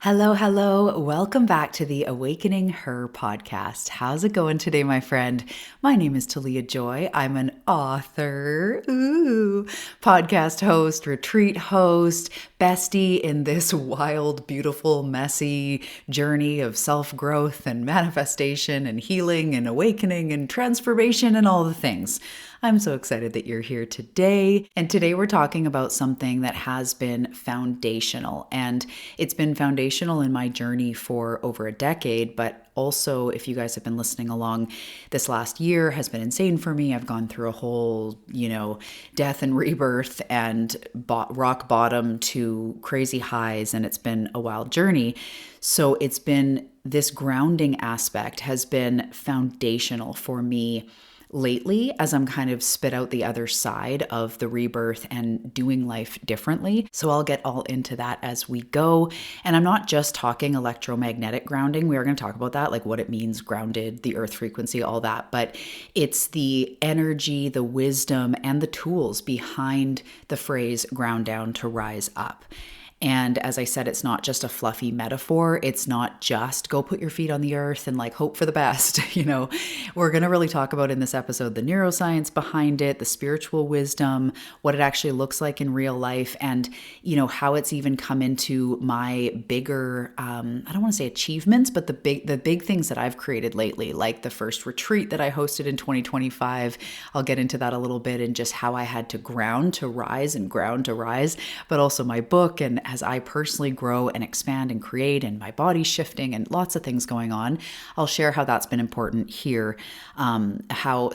Hello, hello. Welcome back to the Awakening Her podcast. How's it going today, my friend? My name is Talia Joy. I'm an author, podcast host, retreat host, bestie in this wild, beautiful, messy journey of self-growth and manifestation and healing and awakening and transformation and all the things. I'm so excited that you're here today. And today we're talking about something that has been foundational. And it's been foundational in my journey for over a decade, but also, if you guys have been listening along, this last year has been insane for me. I've gone through a whole, death and rebirth and rock bottom to crazy highs, and it's been a wild journey. So it's been this grounding aspect has been foundational for me lately as I'm kind of spit out the other side of the rebirth and doing life differently. So I'll get all into that as we go. And I'm not just talking electromagnetic grounding. We are going to talk about that, like what it means, grounded, the earth frequency, all that. But it's the energy, the wisdom, and the tools behind the phrase ground down to rise up. And as I said, it's not just a fluffy metaphor. It's not just go put your feet on the earth and like hope for the best. We're going to really talk about in this episode the neuroscience behind it, the spiritual wisdom, what it actually looks like in real life, and how it's even come into my bigger, I don't want to say achievements, but the big things that I've created lately, like the first retreat that I hosted in 2025. I'll get into that a little bit and just how I had to ground to rise and ground to rise, but also my book and as I personally grow and expand and create and my body's shifting and lots of things going on, I'll share how that's been important here. How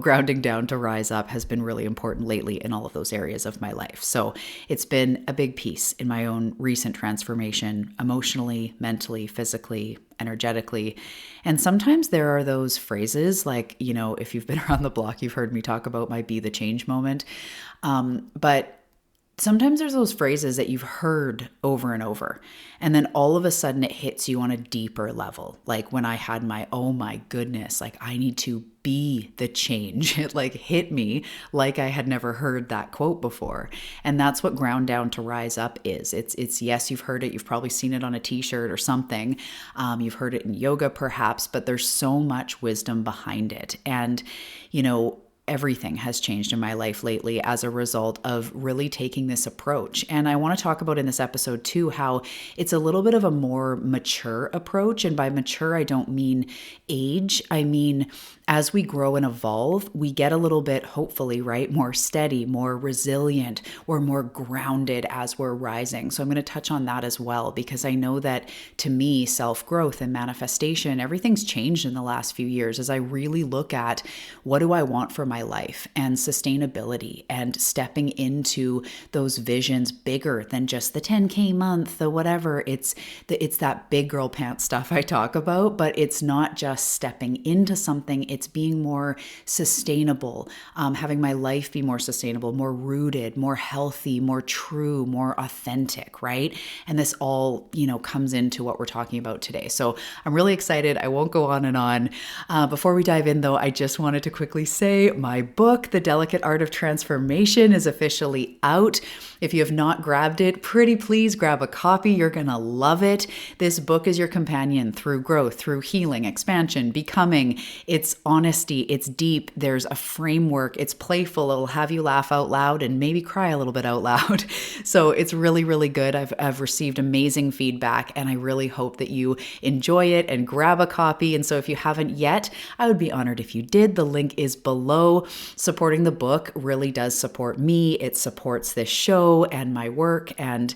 grounding down to rise up has been really important lately in all of those areas of my life. So it's been a big piece in my own recent transformation, emotionally, mentally, physically, energetically. And sometimes there are those phrases like, if you've been around the block, you've heard me talk about my be the change moment. But sometimes there's those phrases that you've heard over and over, and then all of a sudden it hits you on a deeper level. Like when I had my, oh my goodness, like I need to be the change. It like hit me like I had never heard that quote before. And that's what ground down to rise up is. It's yes, you've heard it. You've probably seen it on a t-shirt or something. You've heard it in yoga perhaps, but there's so much wisdom behind it. And, everything has changed in my life lately as a result of really taking this approach. And I want to talk about in this episode too, how it's a little bit of a more mature approach. And by mature, I don't mean age. I mean, as we grow and evolve, we get a little bit, hopefully, right, more steady, more resilient, or more grounded as we're rising. So I'm going to touch on that as well, because I know that to me, self-growth and manifestation, everything's changed in the last few years as I really look at what do I want for my life and sustainability and stepping into those visions bigger than just the 10K month, the whatever. It's that big girl pants stuff I talk about, but it's not just stepping into something. It's being more sustainable, having my life be more sustainable, more rooted, more healthy, more true, more authentic, right? And this all, comes into what we're talking about today. So I'm really excited. I won't go on and on. Before we dive in though, I just wanted to quickly say my book, The Delicate Art of Transformation, is officially out. If you have not grabbed it, pretty please grab a copy. You're going to love it. This book is your companion through growth, through healing, expansion, becoming. It's honesty. It's deep. There's a framework. It's playful. It'll have you laugh out loud and maybe cry a little bit out loud. So it's really, really good. I've received amazing feedback and I really hope that you enjoy it and grab a copy. And so if you haven't yet, I would be honored if you did. The link is below. Supporting the book really does support me. It supports this show and my work. And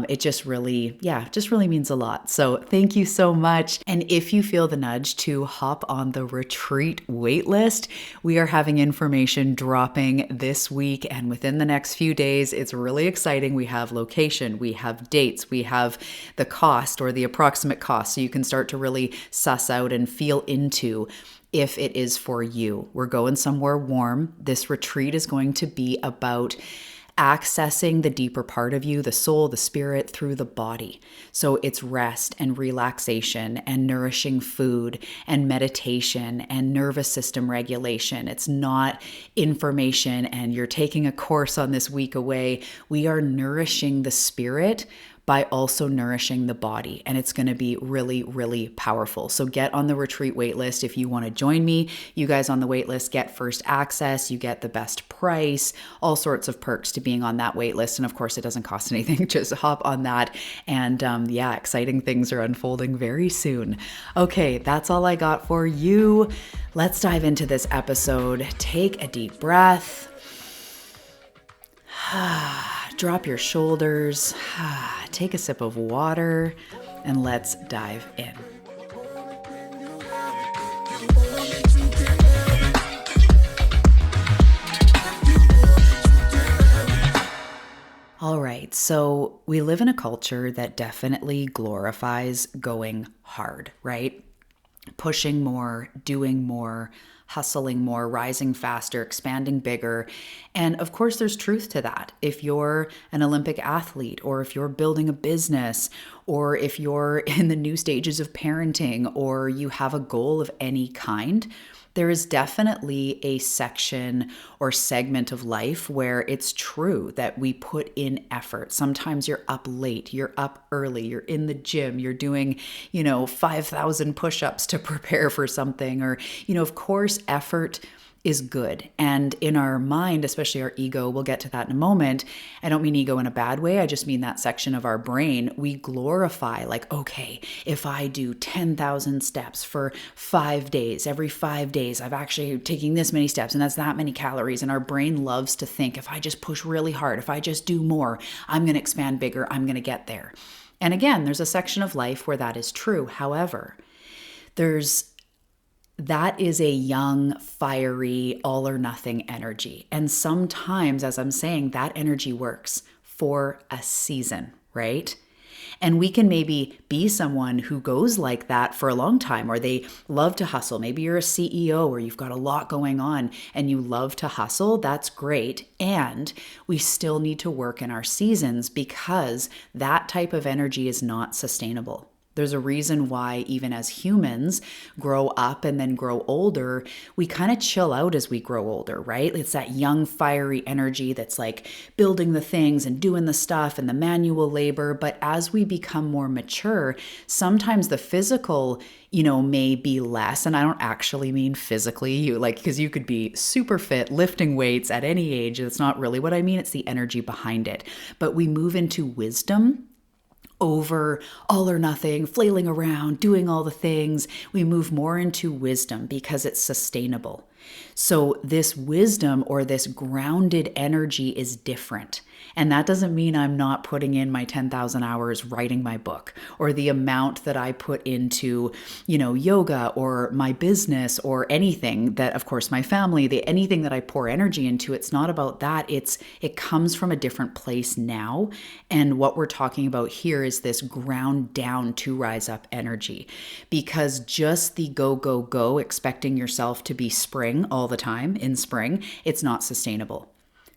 it just really means a lot. So thank you so much. And if you feel the nudge to hop on the retreat waitlist, we are having information dropping this week and within the next few days. It's really exciting. We have location, we have dates, we have the cost or the approximate cost. So you can start to really suss out and feel into if it is for you. We're going somewhere warm. This retreat is going to be about accessing the deeper part of you, the soul, the spirit, through the body. So it's rest and relaxation and nourishing food and meditation and nervous system regulation. It's not information and you're taking a course on this week away. We are nourishing the spirit by also nourishing the body. And it's going to be really, really powerful. So get on the retreat waitlist if you want to join me. You guys on the waitlist get first access, you get the best price, all sorts of perks to being on that waitlist. And of course, it doesn't cost anything. Just hop on that. And yeah, exciting things are unfolding very soon. Okay, that's all I got for you. Let's dive into this episode. Take a deep breath. Drop your shoulders, take a sip of water, and let's dive in. All right, so we live in a culture that definitely glorifies going hard, right? Pushing more, doing more, hustling more, rising faster, expanding bigger. And of course, there's truth to that. If you're an Olympic athlete, or if you're building a business, or if you're in the new stages of parenting, or you have a goal of any kind, there is definitely a section or segment of life where it's true that we put in effort. Sometimes you're up late, you're up early, you're in the gym, you're doing, 5,000 push-ups to prepare for something, or, of course, effort is good. And in our mind, especially our ego, we'll get to that in a moment. I don't mean ego in a bad way. I just mean that section of our brain. We glorify like, okay, if I do 10,000 steps for 5 days, every 5 days, I've actually taking this many steps and that's that many calories. And our brain loves to think, if I just push really hard, if I just do more, I'm going to expand bigger, I'm going to get there. And again, there's a section of life where that is true. However, that is a young, fiery, all or nothing energy. And sometimes, as I'm saying, that energy works for a season, right? And we can maybe be someone who goes like that for a long time, or they love to hustle. Maybe you're a CEO or you've got a lot going on and you love to hustle. That's great. And we still need to work in our seasons because that type of energy is not sustainable. There's a reason why even as humans grow up and then grow older, we kind of chill out as we grow older, right? It's that young, fiery energy that's like building the things and doing the stuff and the manual labor. But as we become more mature, sometimes the physical, may be less. And I don't actually mean physically, because you could be super fit, lifting weights at any age. That's not really what I mean. It's the energy behind it. But we move into wisdom over all or nothing, flailing around, doing all the things. We move more into wisdom because it's sustainable. So this wisdom or this grounded energy is different. And that doesn't mean I'm not putting in my 10,000 hours writing my book, or the amount that I put into, yoga or my business or anything that, of course, my family, anything that I pour energy into. It's not about that. It comes from a different place now. And what we're talking about here is this ground down to rise up energy, because just the go, go, go, expecting yourself to be spring all the time in spring, it's not sustainable.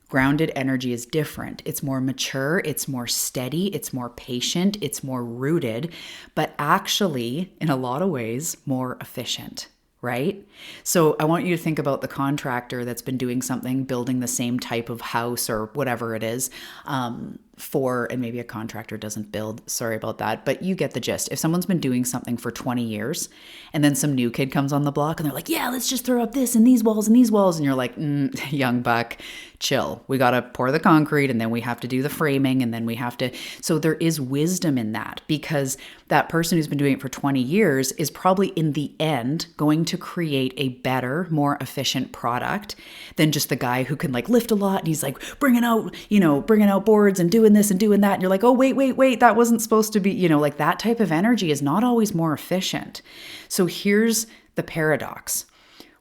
Grounded energy is different. It's more mature, it's more steady, it's more patient, it's more rooted, but actually, in a lot of ways, more efficient, right? So I want you to think about the contractor that's been doing something, building the same type of house or whatever it is, and maybe a contractor doesn't build, sorry about that, but you get the gist. If someone's been doing something for 20 years and then some new kid comes on the block and they're like, yeah, let's just throw up this and these walls, and you're like, young buck, chill. We got to pour the concrete and then we have to do the framing and then we have to. So there is wisdom in that, because that person who's been doing it for 20 years is probably in the end going to create a better, more efficient product than just the guy who can lift a lot and he's bringing out boards and doing this and doing that. And you're like, oh, wait, that wasn't supposed to be, that type of energy is not always more efficient. So here's the paradox.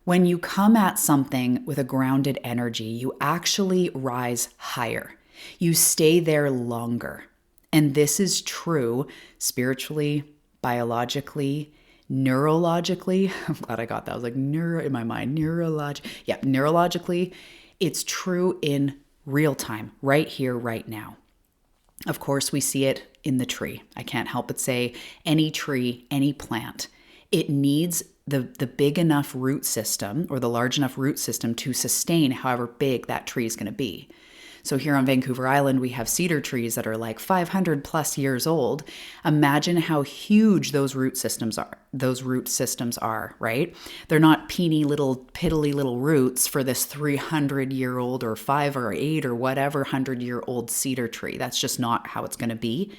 When you come at something with a grounded energy, you actually rise higher. You stay there longer. And this is true spiritually, biologically, neurologically. I'm glad I got that. I was like, neuro in my mind, neurologically. It's true in real time, right here, right now. Of course, we see it in the tree. I can't help but say any tree, any plant, it needs the big enough root system or the large enough root system to sustain however big that tree is going to be. So here on Vancouver Island, we have cedar trees that are like 500 plus years old. Imagine how huge those root systems are. Right? They're not peeny little piddly little roots for this 300-year-old or 5 or 8 or whatever 100-year-old cedar tree. That's just not how it's going to be.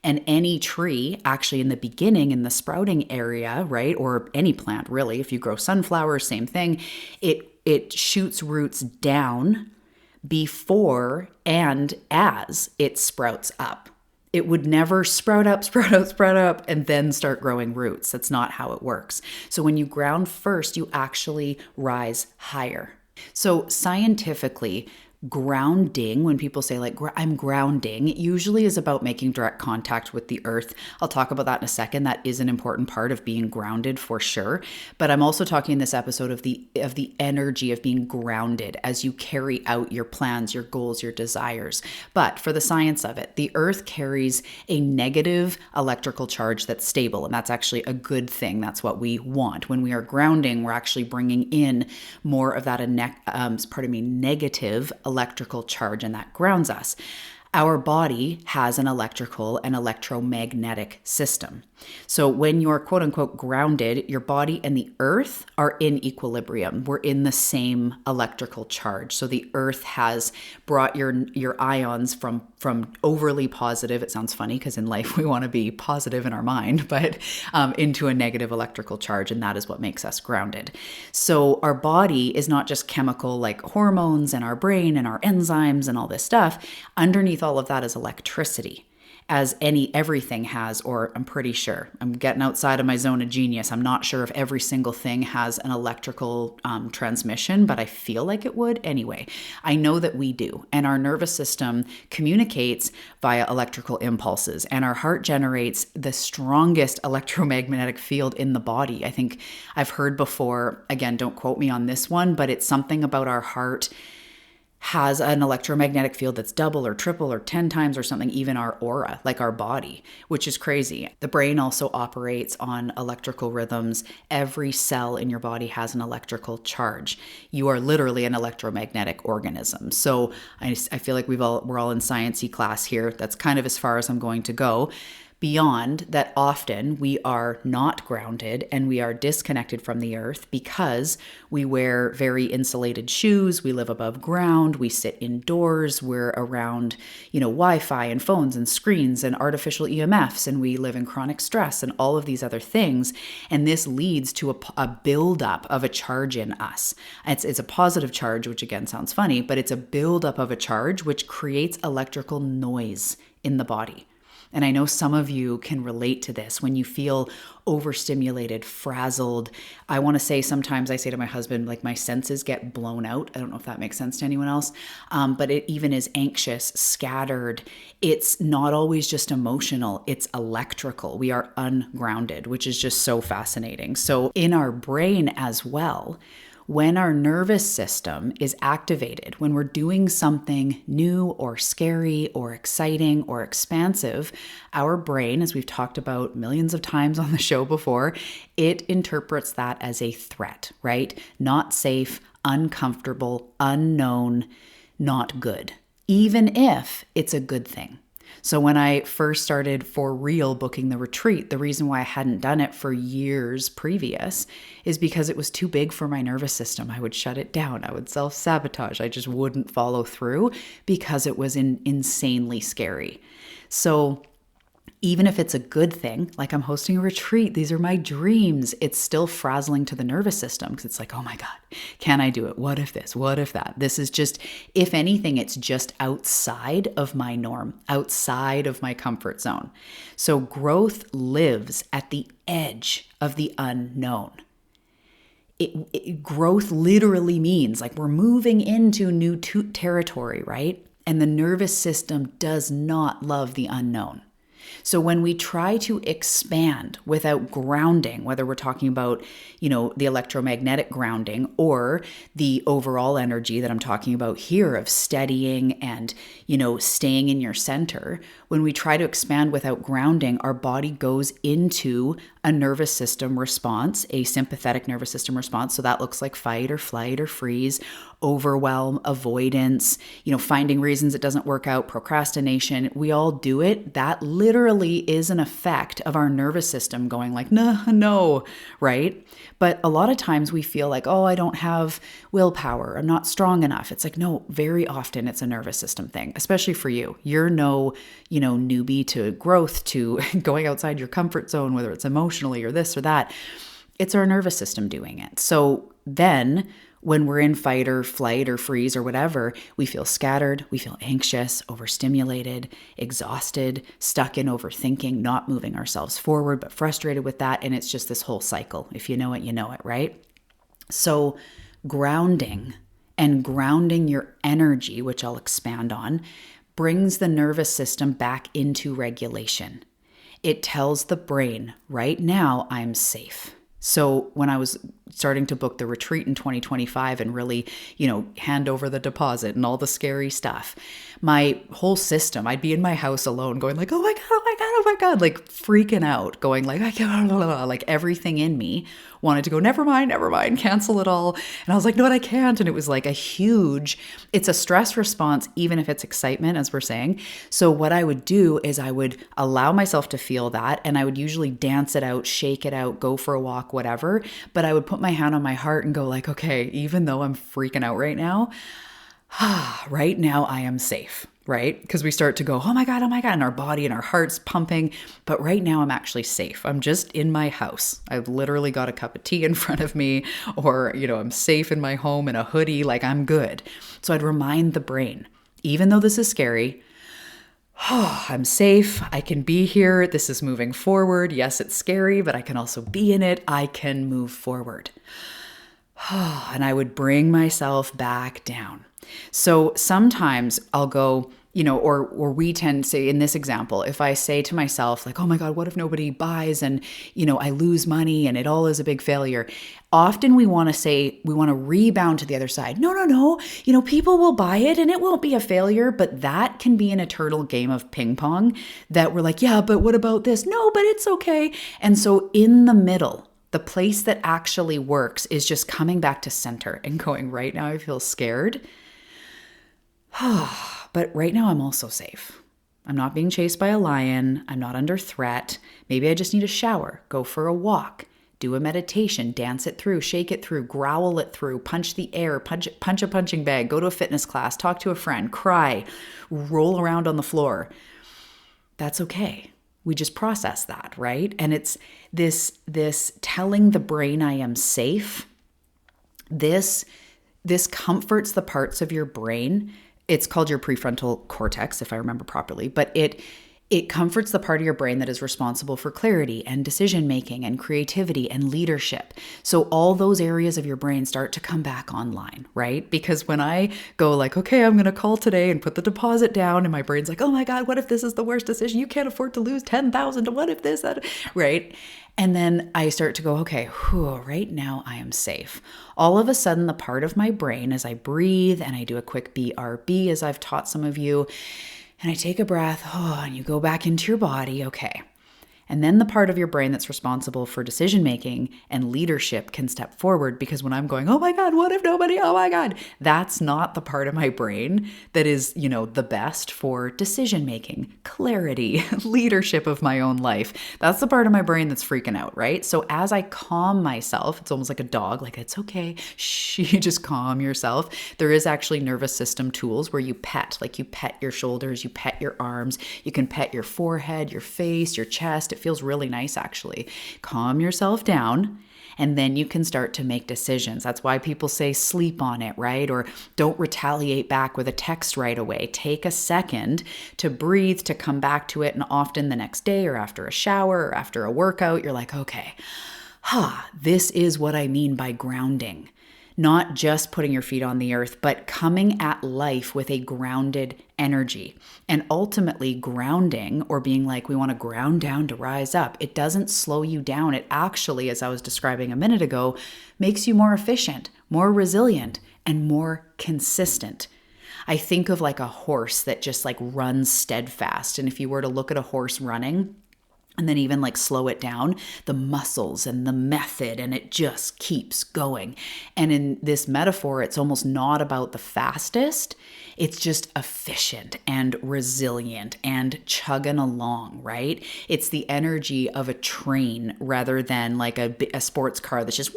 And any tree, actually, in the beginning, in the sprouting area, right, or any plant really, if you grow sunflowers, same thing, it shoots roots down before and as it sprouts up. It would never sprout up, and then start growing roots. That's not how it works. So when you ground first, you actually rise higher. So scientifically, grounding, when people say like, I'm grounding, it usually is about making direct contact with the earth. I'll talk about that in a second. That is an important part of being grounded for sure. But I'm also talking in this episode of the energy of being grounded as you carry out your plans, your goals, your desires. But for the science of it, the earth carries a negative electrical charge that's stable. And that's actually a good thing. That's what we want. When we are grounding, we're actually bringing in more of that negative electrical charge, and that grounds us. Our body has an electrical and electromagnetic system. So when you're quote unquote grounded, your body and the earth are in equilibrium. We're in the same electrical charge. So the earth has brought your ions from overly positive, it sounds funny because in life we want to be positive in our mind, but into a negative electrical charge, and that is what makes us grounded. So our body is not just chemical like hormones and our brain and our enzymes and all this stuff. Underneath all of that is electricity, as everything has, or I'm pretty sure. I'm getting outside of my zone of genius. I'm not sure if every single thing has an electrical transmission, but I feel like it would. Anyway, I know that we do. And our nervous system communicates via electrical impulses, and our heart generates the strongest electromagnetic field in the body. I think I've heard before, again, don't quote me on this one, but it's something about our heart has an electromagnetic field that's double or triple or 10 times or something, even our aura, like our body, which is crazy. The brain also operates on electrical rhythms. Every cell in your body has an electrical charge. You are literally an electromagnetic organism. So I feel like we're all in sciencey class here. That's kind of as far as I'm going to go. Beyond that, often we are not grounded and we are disconnected from the earth because we wear very insulated shoes, we live above ground, we sit indoors, we're around, Wi-Fi and phones and screens and artificial EMFs, and we live in chronic stress and all of these other things. And this leads to a buildup of a charge in us. It's a positive charge, which again sounds funny, but it's a buildup of a charge which creates electrical noise in the body. And I know some of you can relate to this when you feel overstimulated, frazzled. I want to say sometimes I say to my husband, like my senses get blown out. I don't know if that makes sense to anyone else, but it even is anxious, scattered. It's not always just emotional, it's electrical. We are ungrounded, which is just so fascinating. So in our brain as well, when our nervous system is activated, when we're doing something new or scary or exciting or expansive, our brain, as we've talked about millions of times on the show before, it interprets that as a threat, right? Not safe, uncomfortable, unknown, not good, even if it's a good thing. So when I first started for real booking the retreat, the reason why I hadn't done it for years previous is because it was too big for my nervous system. I would shut it down. I would self-sabotage. I just wouldn't follow through because it was insanely scary. So even if it's a good thing, like I'm hosting a retreat, these are my dreams, it's still frazzling to the nervous system because it's like, oh my God, can I do it? What if this? What if that? This is just, if anything, it's just outside of my norm, outside of my comfort zone. So growth lives at the edge of the unknown. Growth literally means like we're moving into new territory, right? And the nervous system does not love the unknown. So when we try to expand without grounding, whether we're talking about, the electromagnetic grounding or the overall energy that I'm talking about here of steadying and, staying in your center, when we try to expand without grounding, our body goes into a nervous system response, a sympathetic nervous system response. So that looks like fight or flight or freeze, overwhelm, avoidance, finding reasons it doesn't work out, procrastination. We all do it. That literally is an effect of our nervous system going like, no, right? But a lot of times we feel like, oh, I don't have willpower. I'm not strong enough. It's like, no, very often it's a nervous system thing, especially for you. You're no, newbie to growth, to going outside your comfort zone, whether it's emotionally or this or that. It's our nervous system doing it. So then when we're in fight or flight or freeze or whatever, we feel scattered, we feel anxious, overstimulated, exhausted, stuck in overthinking, not moving ourselves forward, but frustrated with that. And it's just this whole cycle. If you know it, you know it, right? So grounding and grounding your energy, which I'll expand on, brings the nervous system back into regulation. It tells the brain, right now, I'm safe. So when I was starting to book the retreat in 2025 and really, hand over the deposit and all the scary stuff, my whole system, I'd be in my house alone going like, oh my God, oh my God, oh my God, like freaking out, going like, I can't, like everything in me wanted to go, never mind, cancel it all. And I was like, no, I can't. And it was like it's a stress response, even if it's excitement, as we're saying. So what I would do is I would allow myself to feel that. And I would usually dance it out, shake it out, go for a walk, whatever. But I would put my hand on my heart and go like, okay, even though I'm freaking out right now, I am safe, right? Because we start to go, oh my God, and our body and our heart's pumping. But right now I'm actually safe. I'm just in my house. I've literally got a cup of tea in front of me, or, I'm safe in my home in a hoodie, like I'm good. So I'd remind the brain, even though this is scary, I'm safe. I can be here. This is moving forward. Yes, it's scary, but I can also be in it. I can move forward. And I would bring myself back down. So sometimes I'll go, or we tend to say in this example, if I say to myself like, oh my God, what if nobody buys and, I lose money and it all is a big failure. Often we want to rebound to the other side. No. People will buy it and it won't be a failure, but that can be an eternal game of ping pong that we're like, yeah, but what about this? No, but it's okay. And so in the middle, the place that actually works is just coming back to center and going, right now I feel scared. But right now I'm also safe. I'm not being chased by a lion. I'm not under threat. Maybe I just need a shower, go for a walk, do a meditation, dance it through, shake it through, growl it through, punch the air, punch a punching bag, go to a fitness class, talk to a friend, cry, roll around on the floor. That's okay. We just process that, right? And it's this telling the brain I am safe. This comforts the parts of your brain. It's called your prefrontal cortex, if I remember properly, but it comforts the part of your brain that is responsible for clarity and decision-making and creativity and leadership. So all those areas of your brain start to come back online, right? Because when I go like, okay, I'm going to call today and put the deposit down, and my brain's like, oh my God, what if this is the worst decision? You can't afford to lose 10,000. What if this, that, right? And then I start to go, okay, right now I am safe. All of a sudden, the part of my brain, as I breathe and I do a quick BRB, as I've taught some of you, and I take a breath, and you go back into your body, okay. And then the part of your brain that's responsible for decision-making and leadership can step forward, because when I'm going, oh my God, what if nobody, oh my God, that's not the part of my brain that is, the best for decision-making, clarity, leadership of my own life. That's the part of my brain that's freaking out, right? So as I calm myself, it's almost like a dog, like it's okay, shh, you just calm yourself. There is actually nervous system tools where you pet your shoulders, you pet your arms, you can pet your forehead, your face, your chest. It feels really nice, actually. Calm yourself down, and then you can start to make decisions. That's why people say sleep on it, right? Or don't retaliate back with a text right away. Take a second to breathe, to come back to it. And often the next day or after a shower or after a workout, you're like, okay, this is what I mean by grounding. Not just putting your feet on the earth, but coming at life with a grounded energy. And ultimately grounding, or being like, we want to ground down to rise up, it doesn't slow you down. It actually, as I was describing a minute ago, makes you more efficient, more resilient, and more consistent. I think of like a horse that just like runs steadfast. And if you were to look at a horse running, and then even like slow it down, the muscles and the method, and it just keeps going. And in this metaphor, it's almost not about the fastest. It's just efficient and resilient and chugging along, right? It's the energy of a train rather than like a sports car that's just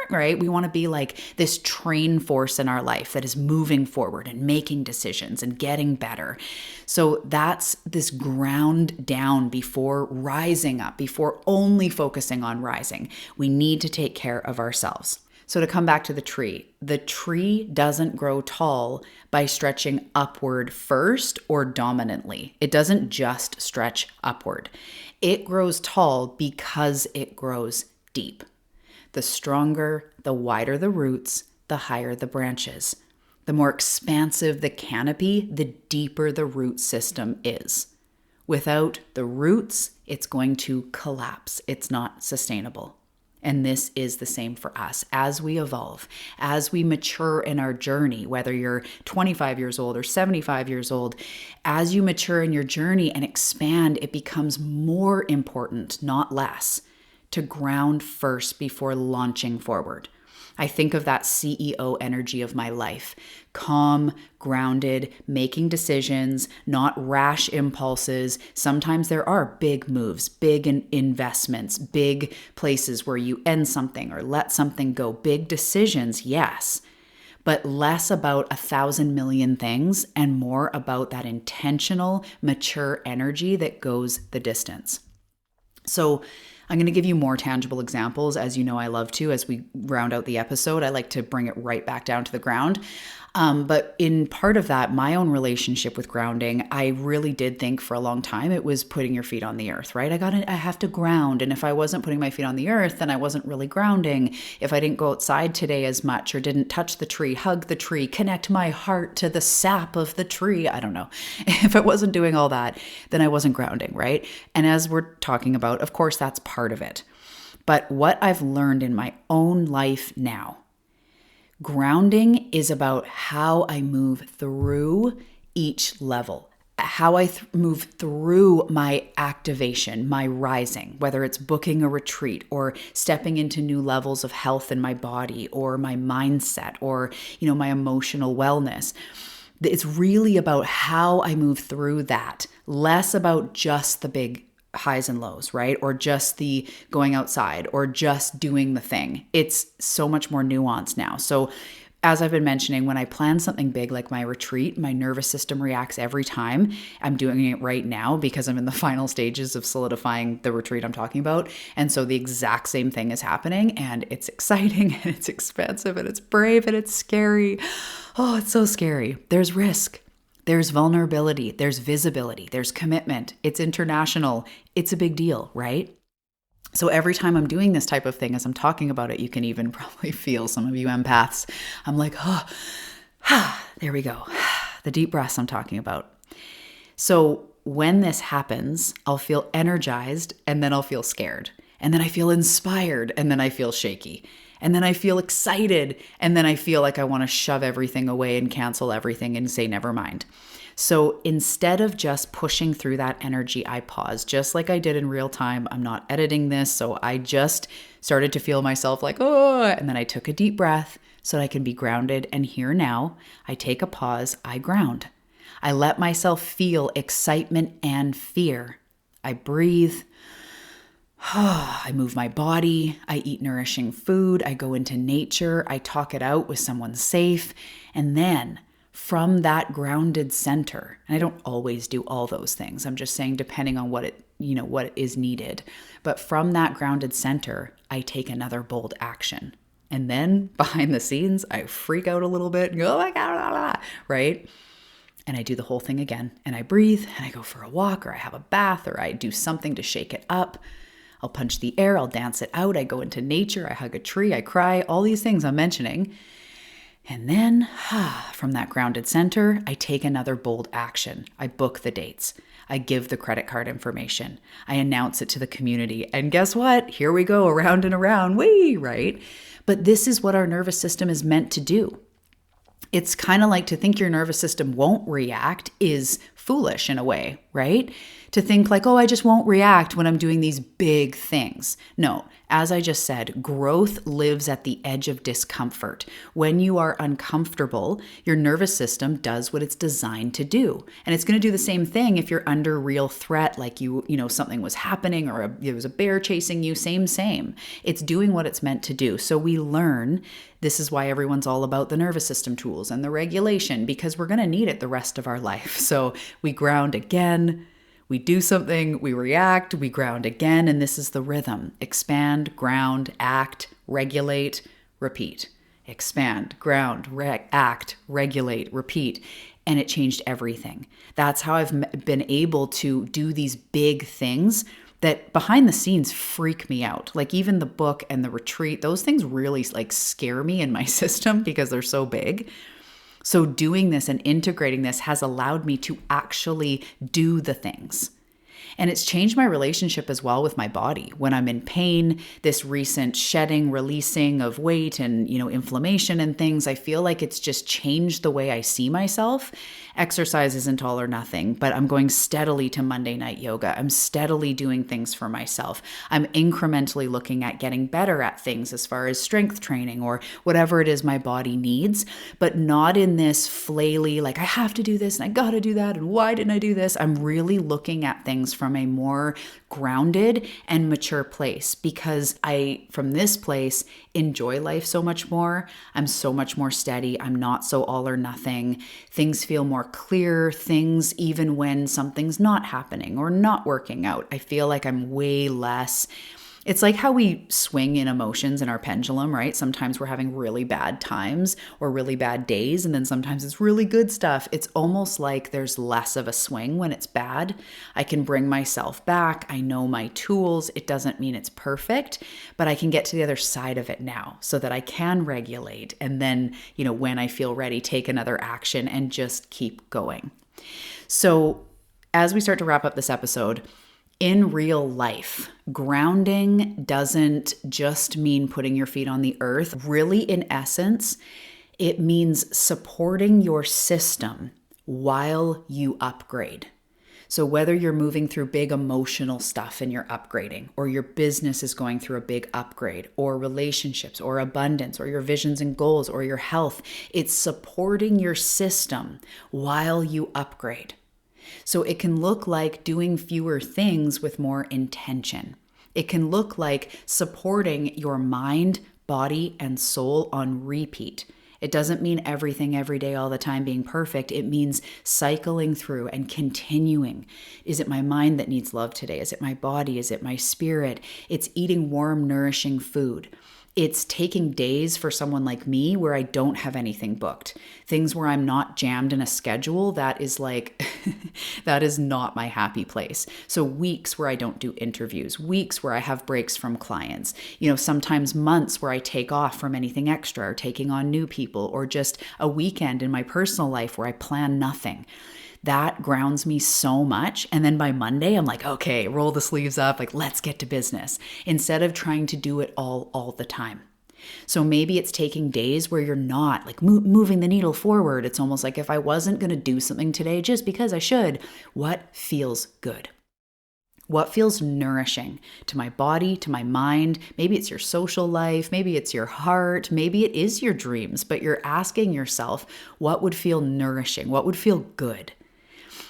right? We want to be like this train force in our life that is moving forward and making decisions and getting better. So that's this ground down before rising up, before only focusing on rising. We need to take care of ourselves. So to come back to the tree doesn't grow tall by stretching upward first or dominantly. It doesn't just stretch upward. It grows tall because it grows deep. The stronger, the wider the roots, the higher the branches. The more expansive the canopy, the deeper the root system is. Without the roots, it's going to collapse. It's not sustainable. And this is the same for us. As we evolve, as we mature in our journey, whether you're 25 years old or 75 years old, as you mature in your journey and expand, it becomes more important, not less, to ground first before launching forward. I think of that CEO energy of my life. Calm, grounded, making decisions, not rash impulses. Sometimes there are big moves, big investments, big places where you end something or let something go. Big decisions, yes, but less about 1,000 million things and more about that intentional, mature energy that goes the distance. So I'm going to give you more tangible examples, as you know I love to. As we round out the episode, I like to bring it right back down to the ground. But in part of that, my own relationship with grounding, I really did think for a long time it was putting your feet on the earth, right? I have to ground. And if I wasn't putting my feet on the earth, then I wasn't really grounding. If I didn't go outside today as much or didn't touch the tree, hug the tree, connect my heart to the sap of the tree, I don't know. If I wasn't doing all that, then I wasn't grounding, right? And as we're talking about, of course, that's part of it. But what I've learned in my own life now, grounding is about how I move through each level, how I move through my activation, my rising, whether it's booking a retreat or stepping into new levels of health in my body or my mindset or, my emotional wellness. It's really about how I move through that, less about just the big highs and lows, right? Or just the going outside or just doing the thing. It's so much more nuanced now. So as I've been mentioning, when I plan something big like my retreat, my nervous system reacts every time. I'm doing it right now because I'm in the final stages of solidifying the retreat I'm talking about. And so the exact same thing is happening, and it's exciting and it's expansive and it's brave and it's scary. Oh, it's so scary. There's risk. There's vulnerability, there's visibility, there's commitment. It's international. It's a big deal, right? So every time I'm doing this type of thing, as I'm talking about it, you can even probably feel, some of you empaths, I'm like, there we go. The deep breaths I'm talking about. So when this happens, I'll feel energized and then I'll feel scared. And then I feel inspired and then I feel shaky. And then I feel excited, and then I feel like I want to shove everything away and cancel everything and say, never mind. So instead of just pushing through that energy, I paused, just like I did in real time. I'm not editing this, so I just started to feel myself like, oh, and then I took a deep breath so that I can be grounded. And here now, I take a pause, I ground. I let myself feel excitement and fear. I breathe. I move my body, I eat nourishing food, I go into nature, I talk it out with someone safe, and then from that grounded center, and I don't always do all those things, I'm just saying depending on what is needed, but from that grounded center, I take another bold action. And then behind the scenes, I freak out a little bit and go, oh my God, right? And I do the whole thing again, and I breathe, and I go for a walk, or I have a bath, or I do something to shake it up. I'll punch the air, I'll dance it out, I go into nature, I hug a tree, I cry, all these things I'm mentioning. And then, from that grounded center, I take another bold action. I book the dates. I give the credit card information. I announce it to the community. And guess what? Here we go, around and around, right? But this is what our nervous system is meant to do. It's kind of like to think your nervous system won't react is foolish in a way, right? to think like, oh, I just won't react when I'm doing these big things. No, as I just said, growth lives at the edge of discomfort. When you are uncomfortable, your nervous system does what it's designed to do. And it's going to do the same thing if you're under real threat, like something was happening or there was a bear chasing you, same. It's doing what it's meant to do. So we learn. This is why everyone's all about the nervous system tools and the regulation, because we're going to need it the rest of our life. So we ground again. We do something, we react, we ground again, and this is the rhythm. Expand, ground, act, regulate, repeat. Expand, ground, act, regulate, repeat. And it changed everything. That's how I've been able to do these big things that behind the scenes freak me out. Like even the book and the retreat, those things really like scare me in my system because they're so big. So doing this and integrating this has allowed me to actually do the things. And it's changed my relationship as well with my body. When I'm in pain, this recent shedding, releasing of weight and, inflammation and things, I feel like it's just changed the way I see myself. Exercise isn't all or nothing, but I'm going steadily to Monday night yoga. I'm steadily doing things for myself. I'm incrementally looking at getting better at things as far as strength training or whatever it is my body needs, but not in this flaily, like I have to do this and I got to do that. And why didn't I do this? I'm really looking at things from a more grounded and mature place because I, from this place, enjoy life so much more. I'm so much more steady. I'm not so all or nothing. Things feel more clear. Things, even when something's not happening or not working out, I feel like I'm way less. It's like how we swing in emotions in our pendulum, right? Sometimes we're having really bad times or really bad days, and then sometimes it's really good stuff. It's almost like there's less of a swing when it's bad. I can bring myself back. I know my tools. It doesn't mean it's perfect, but I can get to the other side of it now so that I can regulate. And then, when I feel ready, take another action and just keep going. So as we start to wrap up this episode, in real life, grounding doesn't just mean putting your feet on the earth. Really, in essence, it means supporting your system while you upgrade. So whether you're moving through big emotional stuff and you're upgrading, or your business is going through a big upgrade, or relationships, or abundance, or your visions and goals, or your health, it's supporting your system while you upgrade. So it can look like doing fewer things with more intention. It can look like supporting your mind, body, and soul on repeat. It doesn't mean everything every day all the time being perfect. It means cycling through and continuing. Is it my mind that needs love today? Is it my body? Is it my spirit? It's eating warm, nourishing food. It's taking days for someone like me where I don't have anything booked. Things where I'm not jammed in a schedule, that is like, that is not my happy place. So weeks where I don't do interviews, weeks where I have breaks from clients, sometimes months where I take off from anything extra or taking on new people, or just a weekend in my personal life where I plan nothing. That grounds me so much. And then by Monday, I'm like, okay, roll the sleeves up, like let's get to business, instead of trying to do it all the time. So maybe it's taking days where you're not like moving the needle forward. It's almost like if I wasn't going to do something today just because I should, what feels good? What feels nourishing to my body, to my mind? Maybe it's your social life, maybe it's your heart, maybe it is your dreams, but you're asking yourself, what would feel nourishing? What would feel good?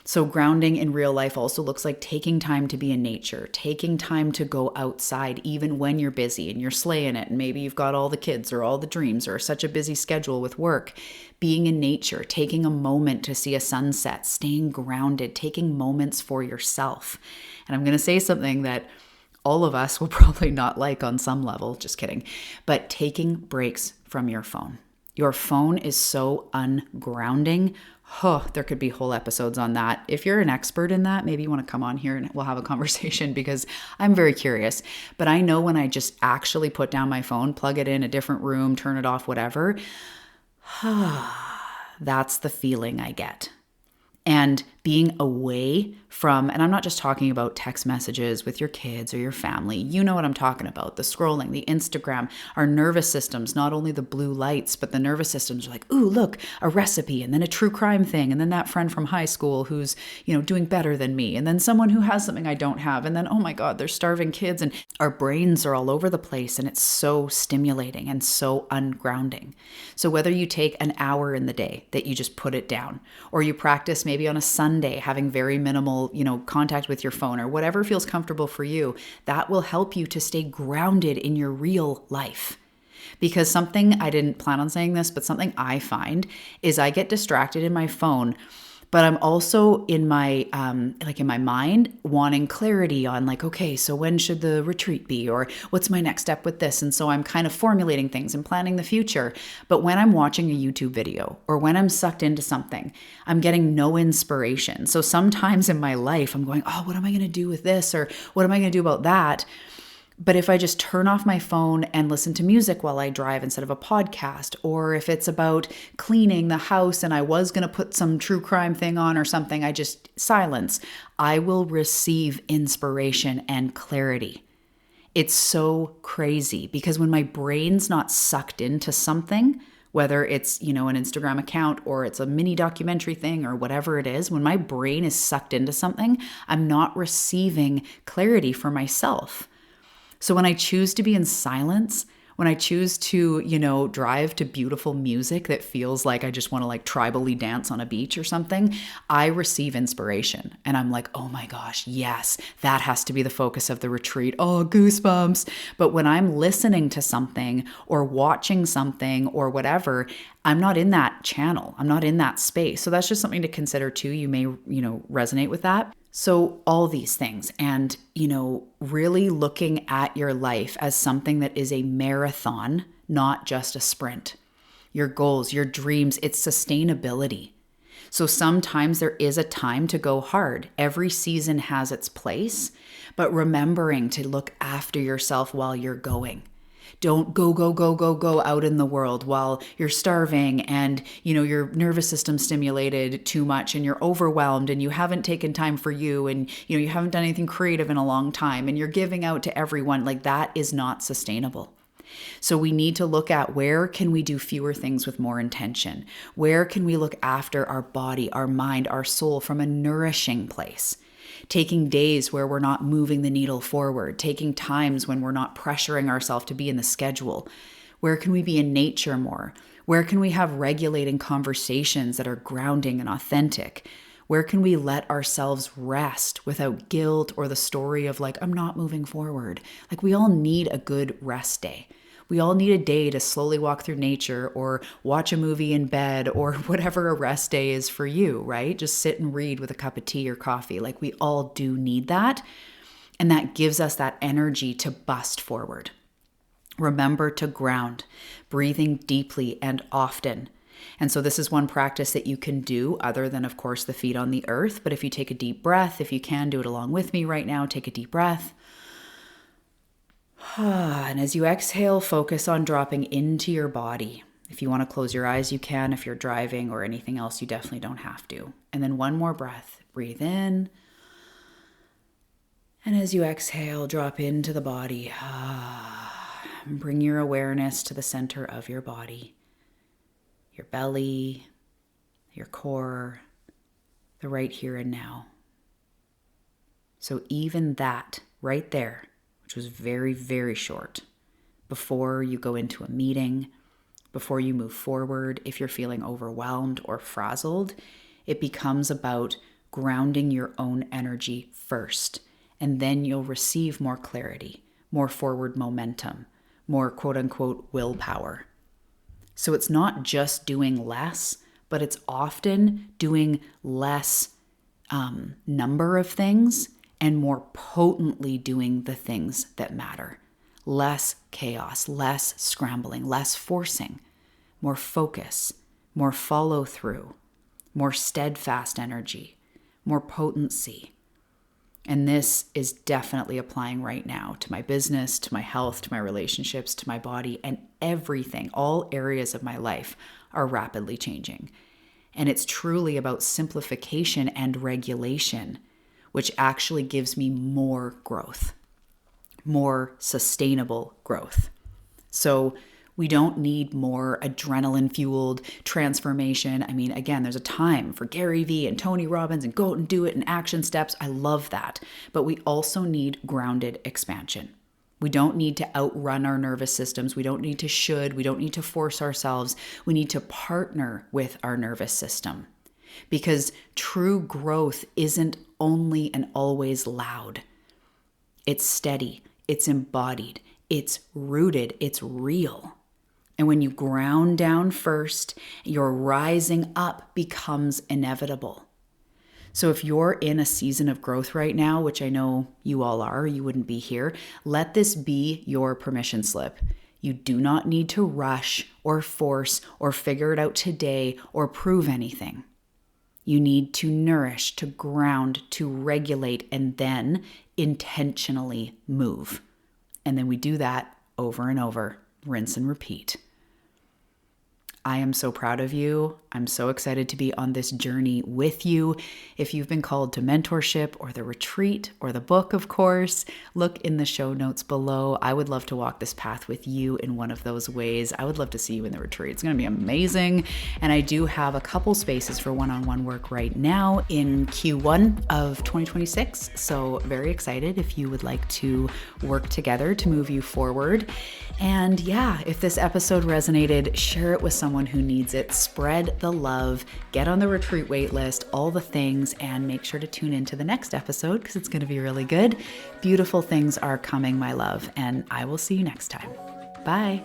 So grounding in real life also looks like taking time to be in nature, taking time to go outside even when you're busy and you're slaying it. And maybe you've got all the kids or all the dreams or such a busy schedule with work. Being in nature, taking a moment to see a sunset, staying grounded, taking moments for yourself. And I'm going to say something that all of us will probably not like on some level, just kidding, but taking breaks from your phone. Your phone is so ungrounding. There could be whole episodes on that. If you're an expert in that, maybe you want to come on here and we'll have a conversation because I'm very curious. But I know when I just actually put down my phone, plug it in a different room, turn it off, whatever, that's the feeling I get. And being away from, and I'm not just talking about text messages with your kids or your family. You know what I'm talking about. The scrolling, the Instagram, our nervous systems, not only the blue lights, but the nervous systems are like, ooh, look, a recipe, and then a true crime thing, and then that friend from high school who's, doing better than me, and then someone who has something I don't have, and then, oh my God, they're starving kids, and our brains are all over the place, and it's so stimulating and so ungrounding. So whether you take an hour in the day that you just put it down, or you practice maybe on a Sunday having very minimal, contact with your phone, or whatever feels comfortable for you, that will help you to stay grounded in your real life. Because something, I didn't plan on saying this, but something I find is I get distracted in my phone, but I'm also in my, in my mind wanting clarity on like, okay, so when should the retreat be? Or what's my next step with this? And so I'm kind of formulating things and planning the future. But when I'm watching a YouTube video or when I'm sucked into something, I'm getting no inspiration. So sometimes in my life, I'm going, oh, what am I going to do with this? Or what am I going to do about that? But if I just turn off my phone and listen to music while I drive instead of a podcast, or if it's about cleaning the house and I was going to put some true crime thing on or something, I just silence, I will receive inspiration and clarity. It's so crazy because when my brain's not sucked into something, whether it's, an Instagram account or it's a mini documentary thing or whatever it is, when my brain is sucked into something, I'm not receiving clarity for myself. So when I choose to be in silence, when I choose to, drive to beautiful music that feels like I just want to like tribally dance on a beach or something, I receive inspiration. And I'm like, oh my gosh, yes, that has to be the focus of the retreat. Oh, goosebumps. But when I'm listening to something or watching something or whatever, I'm not in that channel. I'm not in that space. So that's just something to consider too. You may, resonate with that. So all these things and, really looking at your life as something that is a marathon, not just a sprint. Your goals, your dreams, it's sustainability. So sometimes there is a time to go hard. Every season has its place, but remembering to look after yourself while you're going. Don't go out in the world while you're starving and, your nervous system stimulated too much and you're overwhelmed and you haven't taken time for you and, you haven't done anything creative in a long time and you're giving out to everyone. Like that is not sustainable. So we need to look at where can we do fewer things with more intention? Where can we look after our body, our mind, our soul from a nourishing place? Taking days where we're not moving the needle forward, taking times when we're not pressuring ourselves to be in the schedule. Where can we be in nature more? Where can we have regulating conversations that are grounding and authentic? Where can we let ourselves rest without guilt or the story of like, I'm not moving forward? Like we all need a good rest day. We all need a day to slowly walk through nature or watch a movie in bed or whatever a rest day is for you, right? Just sit and read with a cup of tea or coffee. Like we all do need that. And that gives us that energy to bust forward. Remember to ground, breathing deeply and often. And so this is one practice that you can do other than, of course, the feet on the earth. But if you take a deep breath, if you can do it along with me right now, take a deep breath. And as you exhale, focus on dropping into your body. If you want to close your eyes, you can. If you're driving or anything else, you definitely don't have to. And then one more breath. Breathe in. And as you exhale, drop into the body. Bring your awareness to the center of your body. Your belly, your core, the right here and now. So even that right there, which was very, very short, before you go into a meeting, before you move forward, if you're feeling overwhelmed or frazzled, it becomes about grounding your own energy first. And then you'll receive more clarity, more forward momentum, more quote unquote willpower. So it's not just doing less, but it's often doing less number of things and more potently doing the things that matter. Less chaos, less scrambling, less forcing, more focus, more follow through, more steadfast energy, more potency. And this is definitely applying right now to my business, to my health, to my relationships, to my body, and everything. All areas of my life are rapidly changing. And it's truly about simplification and regulation, which actually gives me more growth, more sustainable growth. So we don't need more adrenaline fueled transformation. I mean, again, there's a time for Gary Vee and Tony Robbins and go out and do it and action steps. I love that. But we also need grounded expansion. We don't need to outrun our nervous systems. We don't need to should. We don't need to force ourselves. We need to partner with our nervous system, because true growth isn't only and always loud. It's steady. It's embodied. It's rooted. It's real. And when you ground down first, your rising up becomes inevitable. So if you're in a season of growth right now, which I know you all are, you wouldn't be here, let this be your permission slip. You do not need to rush or force or figure it out today or prove anything. You need to nourish, to ground, to regulate, and then intentionally move. And then we do that over and over, rinse and repeat. I am so proud of you. I'm so excited to be on this journey with you. If you've been called to mentorship or the retreat or the book, of course, look in the show notes below. I would love to walk this path with you in one of those ways. I would love to see you in the retreat. It's going to be amazing. And I do have a couple spaces for one-on-one work right now in Q1 of 2026. So very excited if you would like to work together to move you forward. And yeah, if this episode resonated, share it with someone who needs it. Spread the love, get on the retreat wait list, all the things, and make sure to tune into the next episode because it's going to be really good. Beautiful things are coming, my love, and I will see you next time. Bye.